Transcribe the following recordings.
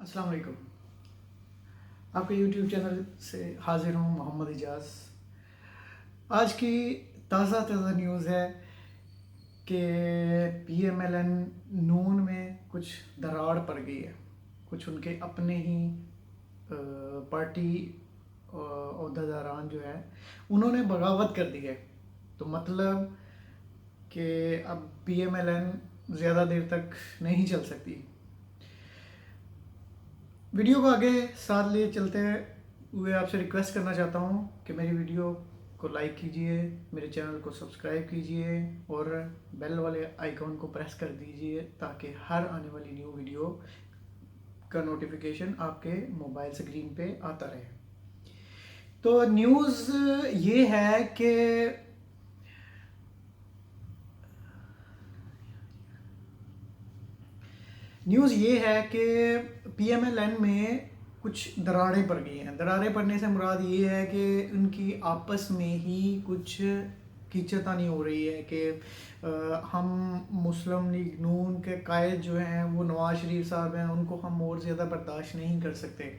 अस्सलाम वालेकुम। आपके यूट्यूब चैनल से हाजिर हूँ मोहम्मद इजाज़। आज की ताज़ा न्यूज़ है कि PMLN नून में कुछ दरार पड़ गई है। कुछ उनके अपने ही पार्टी ओहदेदारान जो है उन्होंने बगावत कर दी है। तो मतलब कि अब PMLN ज़्यादा देर तक नहीं चल सकती। वीडियो को आगे साथ लिए चलते हुए आपसे रिक्वेस्ट करना चाहता हूँ कि मेरी वीडियो को लाइक कीजिए, मेरे चैनल को सब्सक्राइब कीजिए और बेल वाले आइकॉन को प्रेस कर दीजिए ताकि हर आने वाली न्यू वीडियो का नोटिफिकेशन आपके मोबाइल स्क्रीन पे आता रहे। तो न्यूज़ ये है कि PMLN में कुछ दरारें पड़ गई हैं। दरारें पड़ने से मुराद ये है कि उनकी आपस में ही कुछ कीचतानी हो रही है कि हम मुस्लिम लीग नून के कायद जो हैं वो नवाज शरीफ साहब हैं, उनको हम और ज़्यादा बर्दाश्त नहीं कर सकते।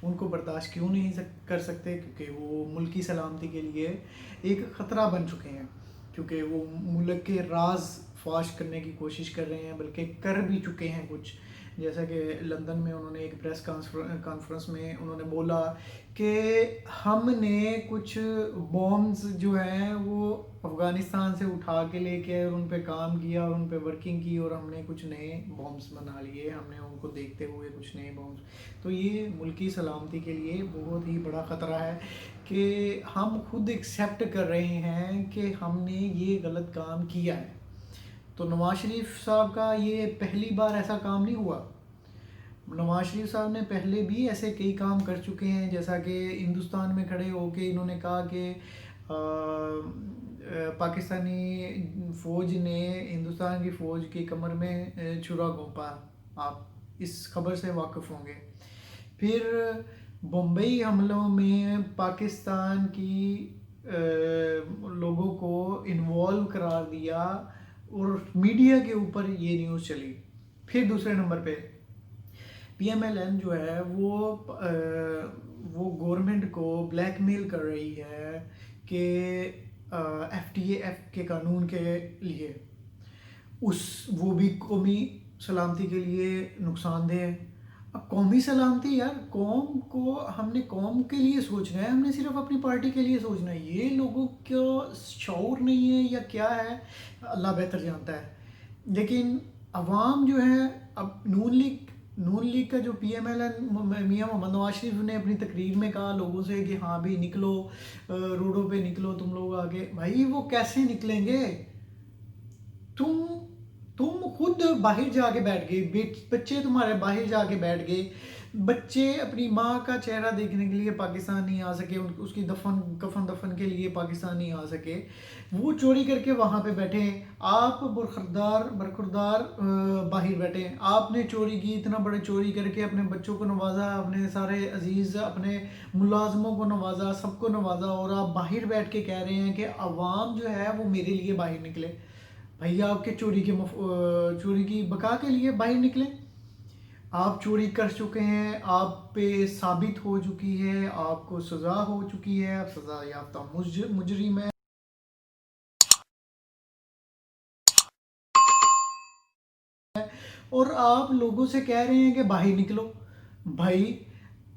उनको बर्दाश्त क्यों नहीं कर सकते? क्योंकि वो मुल्की सलामती के लिए एक ख़तरा बन चुके हैं, क्योंकि वो मुल्क के राज फाश करने की कोशिश कर रहे हैं, बल्कि कर भी चुके हैं कुछ। जैसा कि लंदन में उन्होंने एक प्रेस कॉन्फ्रेंस में उन्होंने बोला कि हमने कुछ बॉम्ब्स जो हैं वो अफ़गानिस्तान से उठा के लेके और उन पे काम किया और उन पे वर्किंग की और हमने कुछ नए बॉम्ब्स बना लिए, हमने उनको देखते हुए कुछ नए बॉम्ब्स। तो ये मुल्की सलामती के लिए बहुत ही बड़ा ख़तरा है कि हम खुद एक्सेप्ट कर रहे हैं कि हमने ये गलत काम किया है। तो नवाज शरीफ साहब का ये पहली बार ऐसा काम नहीं हुआ। नवाज शरीफ साहब ने पहले भी ऐसे कई काम कर चुके हैं, जैसा कि हिंदुस्तान में खड़े होके इन्होंने कहा कि पाकिस्तानी फ़ौज ने हिंदुस्तान की फ़ौज की कमर में छुरा घोंपा। आप इस खबर से वाकिफ़ होंगे। फिर बम्बई हमलों में पाकिस्तान की लोगों को इन्वॉल्व करार दिया और मीडिया के ऊपर ये न्यूज़ चली। फिर दूसरे नंबर पे PMLN जो है वो गवर्नमेंट को ब्लैकमेल कर रही है कि FTAF के कानून के लिए वो भी कौमी सलामती के लिए नुकसानदेह है। अब कौमी सलामती यार, हमने कौम के लिए सोचना है, हमने सिर्फ अपनी पार्टी के लिए सोचना है। ये लोगों को शऊर नहीं है या क्या है, अल्लाह बेहतर जानता है। लेकिन अवाम जो है, अब नून लीग का जो PMLN मियां मोहम्मद नवाज शरीफ ने अपनी तकरीर में कहा लोगों से कि हाँ भी निकलो, रोडों पे निकलो तुम लोग आगे। भाई वो कैसे निकलेंगे? तुम खुद बाहर जाके बैठ गए, बच्चे तुम्हारे बाहर जाके बैठ गए। बच्चे अपनी माँ का चेहरा देखने के लिए पाकिस्तान नहीं आ सके, उसकी कफन दफन के लिए पाकिस्तान नहीं आ सके। वो चोरी करके वहाँ पे बैठे, आप बरखुरदार बाहर बैठे। आपने चोरी की, इतना बड़े चोरी करके अपने बच्चों को नवाजा, अपने सारे अजीज़ अपने मुलाजमों को नवाजा, सबको नवाजा, और आप बाहर बैठ के कह रहे हैं कि अवाम जो है वो मेरे लिए बाहर निकले। भैया आपके चोरी की बका के लिए बाहर निकले। आप चोरी कर चुके हैं, आप पे साबित हो चुकी है, आपको सज़ा हो चुकी है, आप सज़ा याफ्ता मुजरिम है। और आप लोगों से कह रहे हैं कि बाहर निकलो। भाई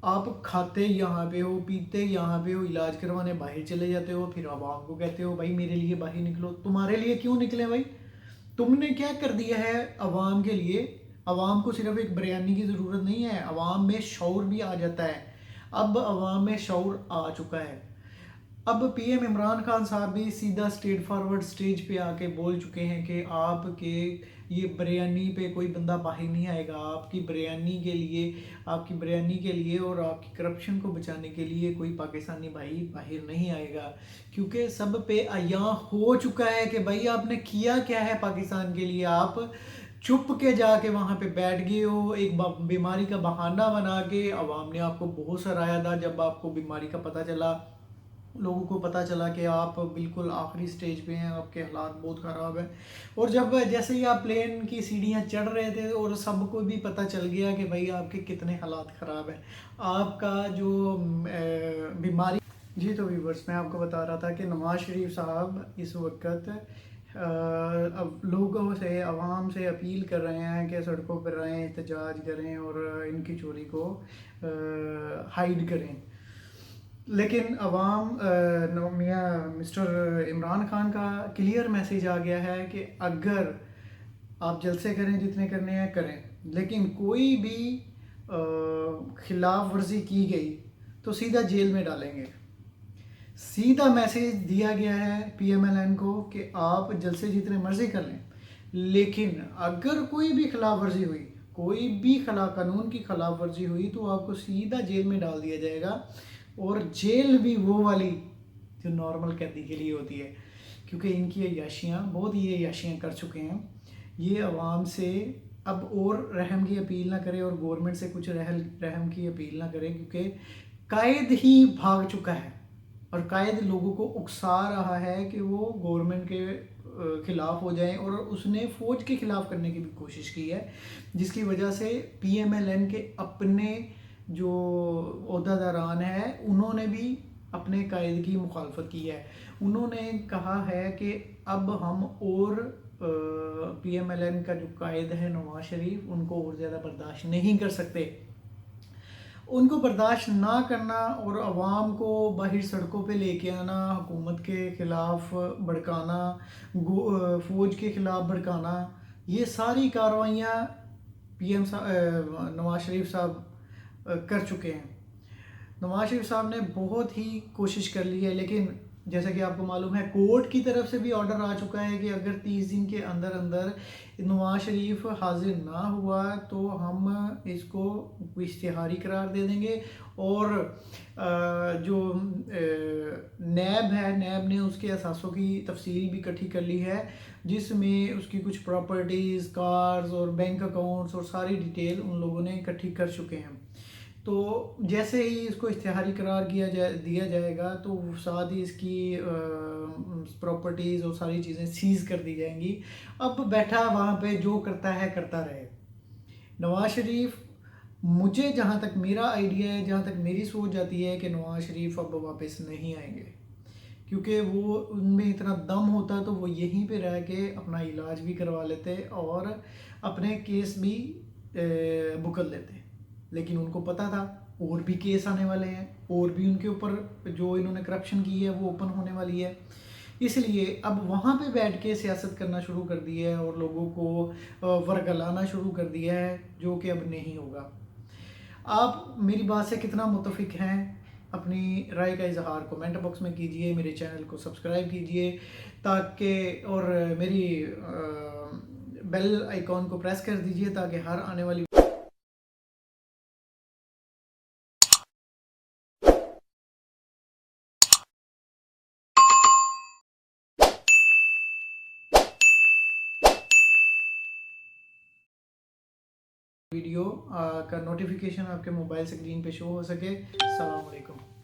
आप खाते यहाँ पे हो, पीते यहाँ पे हो, इलाज करवाने बाहर चले जाते हो, फिर आवाम को कहते हो भाई मेरे लिए बाहर निकलो। तुम्हारे लिए क्यों निकले भाई? तुमने क्या कर दिया है अवाम के लिए? अवाम को सिर्फ एक बिरयानी की ज़रूरत नहीं है, अवाम में शऊर भी आ जाता है। अब अवाम में शऊर आ चुका है। अब PM इमरान खान साहब भी सीधा स्ट्रेट फॉरवर्ड स्टेज पे आके बोल चुके हैं कि आपके ये बिरयानी पे कोई बंदा बाहर नहीं आएगा। आपकी बिरयानी के लिए और आपकी करप्शन को बचाने के लिए कोई पाकिस्तानी भाई बाहर नहीं आएगा, क्योंकि सब पे अयां हो चुका है कि भाई आपने किया क्या है पाकिस्तान के लिए। आप चुप के जाके वहाँ पे बैठ गए हो, एक बीमारी का बहाना बना के। अवाम ने आपको बहुत सराहा था जब आपको बीमारी का पता चला, لوگوں کو پتہ چلا کہ آپ بالکل آخری سٹیج پہ ہیں، آپ کے حالات بہت خراب ہیں. اور جب جیسے ہی آپ پلین کی سیڑھیاں چڑھ رہے تھے اور سب کو بھی پتہ چل گیا کہ بھائی آپ کے کتنے حالات خراب ہیں، آپ کا جو بیماری. جی تو ویورز، میں آپ کو بتا رہا تھا کہ نواز شریف صاحب اس وقت اب لوگوں سے، عوام سے اپیل کر رہے ہیں کہ سڑکوں پر رہیں، احتجاج کریں اور ان کی چوری کو ہائیڈ کریں. لیکن عوام میاں مسٹر عمران خان کا کلیئر میسیج آ گیا ہے کہ اگر آپ جلسے کریں، جتنے کرنے ہیں کریں، لیکن کوئی بھی خلاف ورزی کی گئی تو سیدھا جیل میں ڈالیں گے. سیدھا میسیج دیا گیا ہے پی ایم ایل این کو کہ آپ جلسے جتنے مرضی کر لیں، لیکن اگر کوئی بھی خلاف ورزی ہوئی، کوئی بھی قانون کی خلاف ورزی ہوئی تو آپ کو سیدھا جیل میں ڈال دیا جائے گا. اور جیل بھی وہ والی جو نارمل قیدی کے لیے ہوتی ہے، کیونکہ ان کی عیاشیاں بہت ہی عیاشیاں کر چکے ہیں. یہ عوام سے اب اور رحم کی اپیل نہ کرے اور گورنمنٹ سے کچھ رحم کی اپیل نہ کرے، کیونکہ قائد ہی بھاگ چکا ہے اور قائد لوگوں کو اکسا رہا ہے کہ وہ گورنمنٹ کے خلاف ہو جائیں. اور اس نے فوج کے خلاف کرنے کی بھی کوشش کی ہے، جس کی وجہ سے پی ایم ایل این کے اپنے جو عہدیداران ہیں انہوں نے بھی اپنے قائد کی مخالفت کی ہے. انہوں نے کہا ہے کہ اب ہم اور پی ایم ایل این کا جو قائد ہے نواز شریف، ان کو اور زیادہ برداشت نہیں کر سکتے. ان کو برداشت نہ کرنا اور عوام کو باہر سڑکوں پہ لے کے آنا، حکومت کے خلاف بھڑکانا، فوج کے خلاف بھڑکانا، یہ ساری کارروائیاں پی ایم نواز شریف صاحب کر چکے ہیں. نواز شریف صاحب نے بہت ہی کوشش کر لی ہے، لیکن جیسا کہ آپ کو معلوم ہے کورٹ کی طرف سے بھی آرڈر آ چکا ہے کہ اگر 30 دن کے اندر اندر نواز شریف حاضر نہ ہوا تو ہم اس کو اشتہاری قرار دے دیں گے. اور جو نیب ہے، نیب نے اس کے اثاثوں کی تفصیل بھی اکٹھی کر لی ہے، جس میں اس کی کچھ پراپرٹیز، کارز اور بینک اکاؤنٹس اور ساری ڈیٹیل ان لوگوں نے اکٹھی کر چکے ہیں. تو جیسے ہی اس کو اشتہاری قرار دیا جائے گا تو ساتھ ہی اس کی پراپرٹیز اور ساری چیزیں سیز کر دی جائیں گی. اب بیٹھا وہاں پہ جو کرتا ہے کرتا رہے. نواز شریف، مجھے جہاں تک میرا آئیڈیا ہے، جہاں تک میری سوچ جاتی ہے کہ نواز شریف اب واپس نہیں آئیں گے، کیونکہ وہ ان میں اتنا دم ہوتا تو وہ یہیں پہ رہ کے اپنا علاج بھی کروا لیتے اور اپنے کیس بھی بکل لیتے. لیکن ان کو پتہ تھا اور بھی کیس آنے والے ہیں، اور بھی ان کے اوپر جو انہوں نے کرپشن کی ہے وہ اوپن ہونے والی ہے. اس لیے اب وہاں پہ بیٹھ کے سیاست کرنا شروع کر دی ہے اور لوگوں کو ورگلانا شروع کر دیا ہے، جو کہ اب نہیں ہوگا. آپ میری بات سے کتنا متفق ہیں؟ اپنی رائے کا اظہار کومنٹ باکس میں کیجئے. میرے چینل کو سبسکرائب کیجئے تاکہ، اور میری بیل آئیکن کو پریس کر دیجئے تاکہ ہر آنے والی ویڈیو کا نوٹیفیکیشن آپ کے موبائل سکرین پہ شو ہو سکے. السلام علیکم.